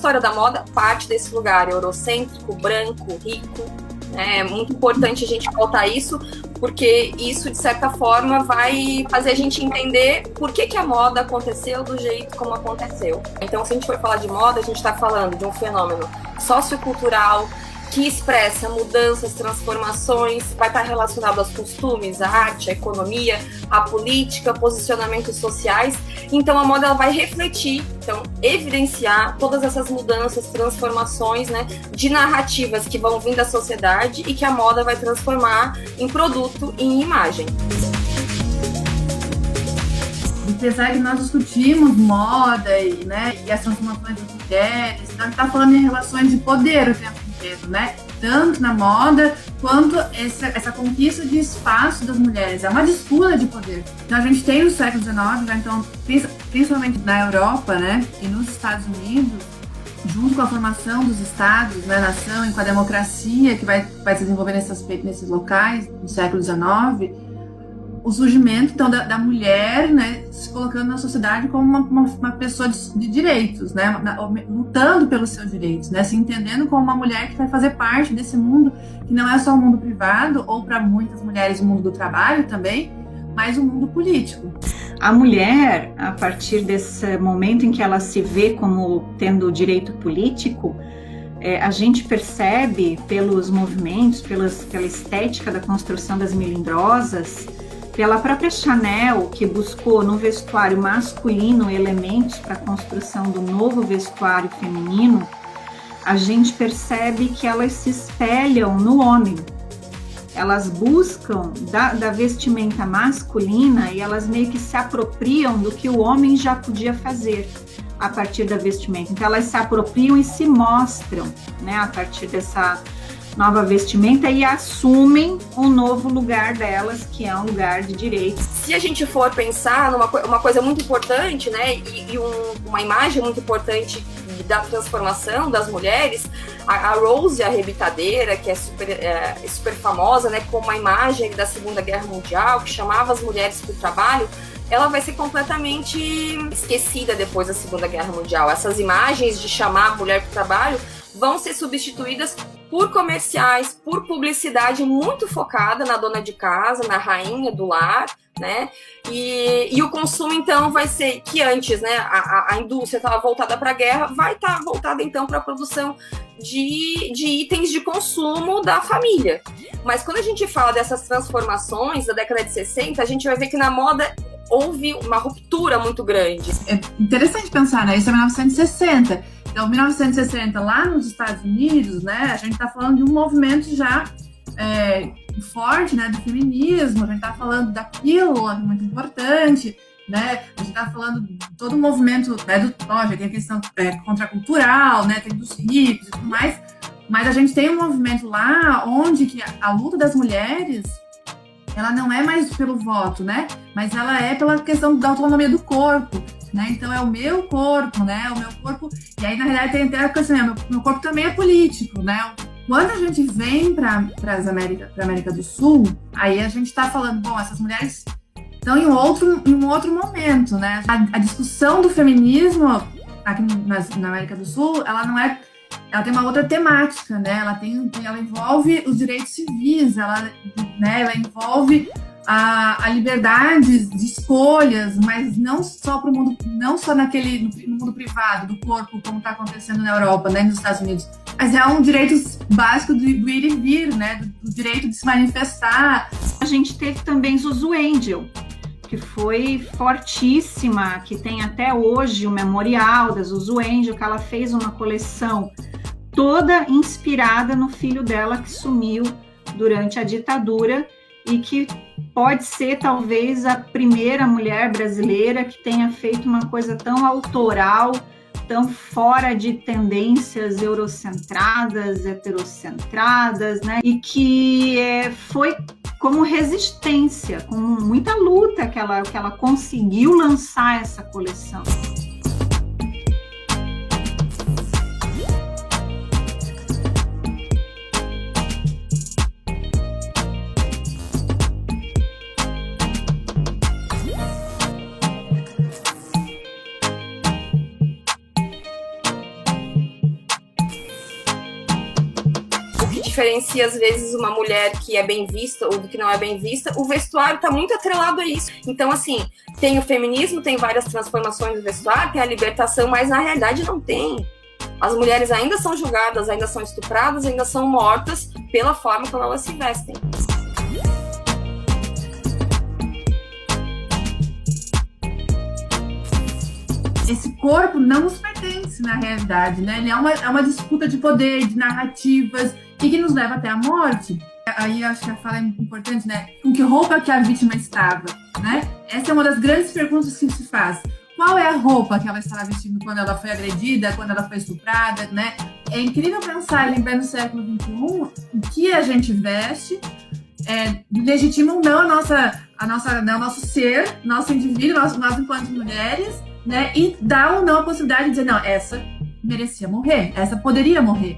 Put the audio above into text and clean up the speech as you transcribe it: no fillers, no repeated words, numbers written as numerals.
história da moda parte desse lugar eurocêntrico, branco, rico. É muito importante a gente pautar isso, porque isso, de certa forma, vai fazer a gente entender por que a moda aconteceu do jeito como aconteceu. Então, se a gente for falar de moda, a gente está falando de um fenômeno sociocultural que expressa mudanças, transformações, vai estar relacionado aos costumes, à arte, à economia, à política, posicionamentos sociais. Então, a moda ela vai refletir, então, evidenciar todas essas mudanças, transformações, né, de narrativas que vão vir da sociedade e que a moda vai transformar em produto e em imagem. Apesar que nós discutimos moda e as transformações das mulheres, a gente está falando em relações de poder o tempo inteiro, né? Tanto na moda quanto essa conquista de espaço das mulheres. É uma disputa de poder. Então a gente tem no século XIX, né? Então, principalmente na Europa, né? E nos Estados Unidos, junto com a formação dos estados, né, nação, e com a democracia que vai se desenvolver nesses locais no século XIX, o surgimento, então, da mulher, né, se colocando na sociedade como uma pessoa de direitos, né, lutando pelos seus direitos, né, se entendendo como uma mulher que vai fazer parte desse mundo, que não é só o mundo privado, ou para muitas mulheres o mundo do trabalho também, mas o mundo político. A mulher, a partir desse momento em que ela se vê como tendo direito político, a gente percebe pelos movimentos, pela estética da construção das melindrosas, pela própria Chanel, que buscou no vestuário masculino elementos para a construção do novo vestuário feminino, a gente percebe que elas se espelham no homem. Elas buscam da vestimenta masculina e elas meio que se apropriam do que o homem já podia fazer a partir da vestimenta. Então elas se apropriam e se mostram, né, a partir dessa nova vestimenta e assumem um novo lugar delas, que é um lugar de direitos. Se a gente for pensar numa uma coisa muito importante, né, uma imagem muito importante da transformação das mulheres, a Rose, a arrebitadeira, que é super famosa, né, com uma imagem da Segunda Guerra Mundial, que chamava as mulheres para o trabalho, ela vai ser completamente esquecida depois da Segunda Guerra Mundial. Essas imagens de chamar a mulher para o trabalho vão ser substituídas por comerciais, por publicidade muito focada na dona de casa, na rainha do lar, né? E o consumo, então, vai ser que antes, né, a indústria estava voltada para a guerra, vai estar voltada, então, para a produção de itens de consumo da família. Mas quando a gente fala dessas transformações da década de 60, a gente vai ver que na moda houve uma ruptura muito grande. É interessante pensar, né? Isso é 1960. Então, 1960, lá nos Estados Unidos, né, a gente está falando de um movimento já forte, né, do feminismo, a gente está falando da pílula, muito importante, né, a gente está falando de todo o movimento, né, já tem a questão contracultural, né, tem dos hippies e tudo mais, mas a gente tem um movimento lá onde que a luta das mulheres, ela não é mais pelo voto, né, mas ela é pela questão da autonomia do corpo, né, então é o meu corpo, né, o meu corpo, e aí na realidade tem até a questão, meu corpo também é político, né. Quando a gente vem para a América do Sul, aí a gente está falando, bom, essas mulheres estão em um outro momento, né? A discussão do feminismo aqui na América do Sul, ela tem uma outra temática, né? Ela envolve os direitos civis, ela envolve a liberdade de escolhas, mas não só para o mundo, não só no mundo privado do corpo, como está acontecendo na Europa, né, nos Estados Unidos, mas é um direito básico do ir e vir, né, do direito de se manifestar. A gente teve também Zuzu Angel, que foi fortíssima, que tem até hoje o memorial da Zuzu Angel, que ela fez uma coleção toda inspirada no filho dela que sumiu durante a ditadura e que pode ser talvez a primeira mulher brasileira que tenha feito uma coisa tão autoral, tão fora de tendências eurocentradas, heterocentradas, né? E que foi como resistência, com muita luta que ela conseguiu lançar essa coleção. diferencia, às vezes, uma mulher que é bem vista ou do que não é bem vista, o vestuário está muito atrelado a isso. Então, assim, tem o feminismo, tem várias transformações do vestuário, tem a libertação, mas na realidade não tem. As mulheres ainda são julgadas, ainda são estupradas, ainda são mortas pela forma como elas se vestem. Esse corpo não nos pertence, na realidade, né? Ele é uma disputa de poder, de narrativas, e que nos leva até a morte. Aí acho que a fala é muito importante, né? Com que roupa que a vítima estava, né? Essa é uma das grandes perguntas que se faz. Qual é a roupa que ela estava vestindo quando ela foi agredida, quando ela foi estuprada, né? É incrível pensar, em pleno século XXI, o que a gente veste legitima ou não o nosso ser, nosso indivíduo, nós enquanto mulheres, né? E dá ou não a possibilidade de dizer, não, essa merecia morrer, essa poderia morrer.